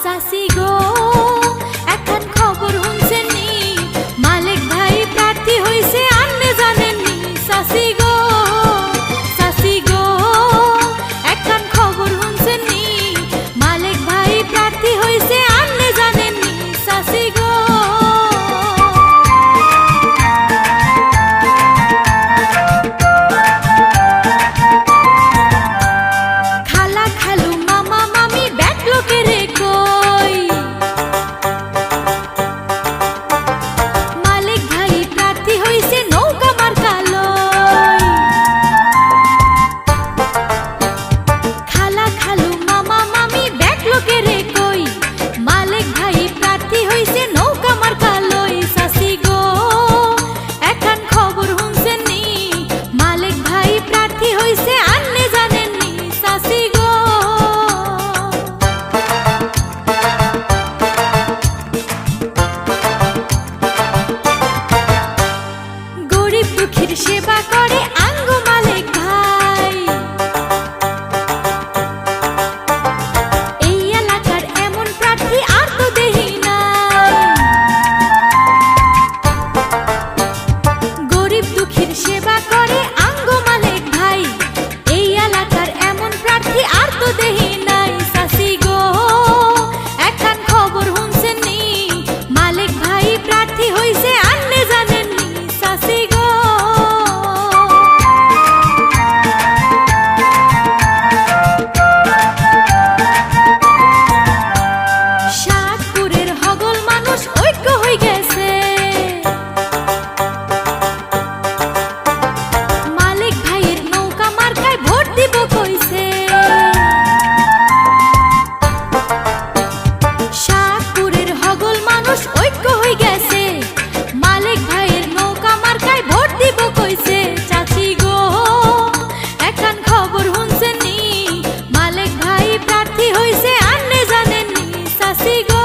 সাসি গো এখন খবর শুনছেন নি মালিক ভাই প্রার্থী হইছে আপনি জানেন নি সাসি গো এখন খবর শুনছেন নি মালিক ভাই প্রার্থী হইছে আপনি জানেন নি সাসি গো খালা খালু মামা মামি ব্যাক লোকে রে কই মালিক ভাই প্রার্থী হইছে নৌকা মার্কা লই খালা খালু মামা মামি ব্যাক লোকে রে কই মালিক ভাই প্রার্থী হইছে নৌকা মার্কা লই সাসি গো এখন খবর শুনছেন নি মালিক ভাই প্রার্থী হইছে আপনি জানেন নি সাসি গো গরিব দুঃখীর সেবা করে আঙ্গ মালিক ভাই এই এলাকার এমন প্রার্থী আর তো দেখি নাই গরিব দুঃখীর সেবা করে আঙ্গ মালিক ভাই এই এলাকার এমন প্রার্থী আর তো দেখি নাই সাসি গো এখন খবর শুনছেন নি মালিক ভাই প্রার্থী হইছে আপনি জানেন নি সাসি গো সাতপুরের হগল মানুষ ঐক্য হয়ে গেছে মালিক ভাইয়ের নৌকা মার্কায় ভোট দিব কইছে সাতপুরের হগল মানুষ ঐক্য হয়ে গেছে মালিক ভাইয়ের নৌকা মার্কায় ভোট দিব কইছে চাচি গো এখন খবর শুনছেন নি মালিক ভাই প্রার্থী হইছে আপনি জানেন নি সাসি গো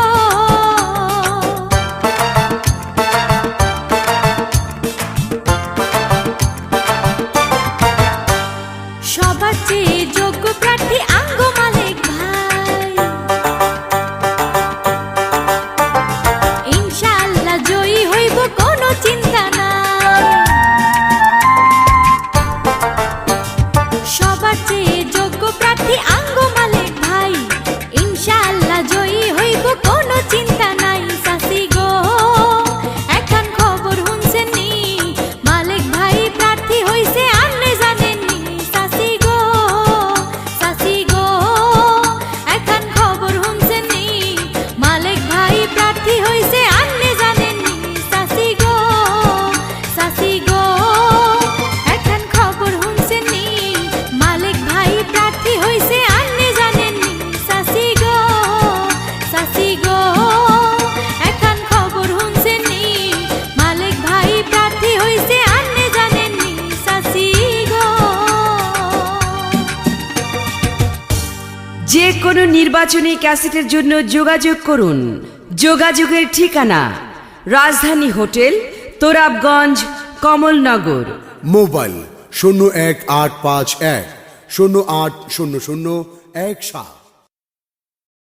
সবার চেয়ে যোগ্য প্রার্থী আঙ্গ মালিক ভাই ইনশাআল্লাহ জয়ী হইব কোনো চিন্তা নাই সবার চেয়ে যোগ্য প্রার্থী আঙ্গ মালিক ভাই ইনশাআল্লাহ জয়ী হইব কোনো চিন্তা নাই সাসি গো এখন খবর শুনছেন নি মালিক ভাই প্রার্থী হইছে আপনি জানেন নি সাসি গো এখন খবর শুনছেন নি মালিক ভাই প্রার্থী হইছে আপনি জানেন নি সাসি গো এখন খবর শুনছেন নি মালিক ভাই প্রার্থী হইছে আপনি জানেন নি সাসি গো এখন খবর শুনছেন নি মালিক ভাই প্রার্থী হইছে আপনি জানেন নি সাসি গো যে কোনো নির্বাচনী ক্যাসেটের জন্য যোগাযোগ করুন। যোগাযোগের ঠিকানা রাজধানী হোটেল, তোরাবগঞ্জ, কমলনগর। মোবাইল 01851 080017।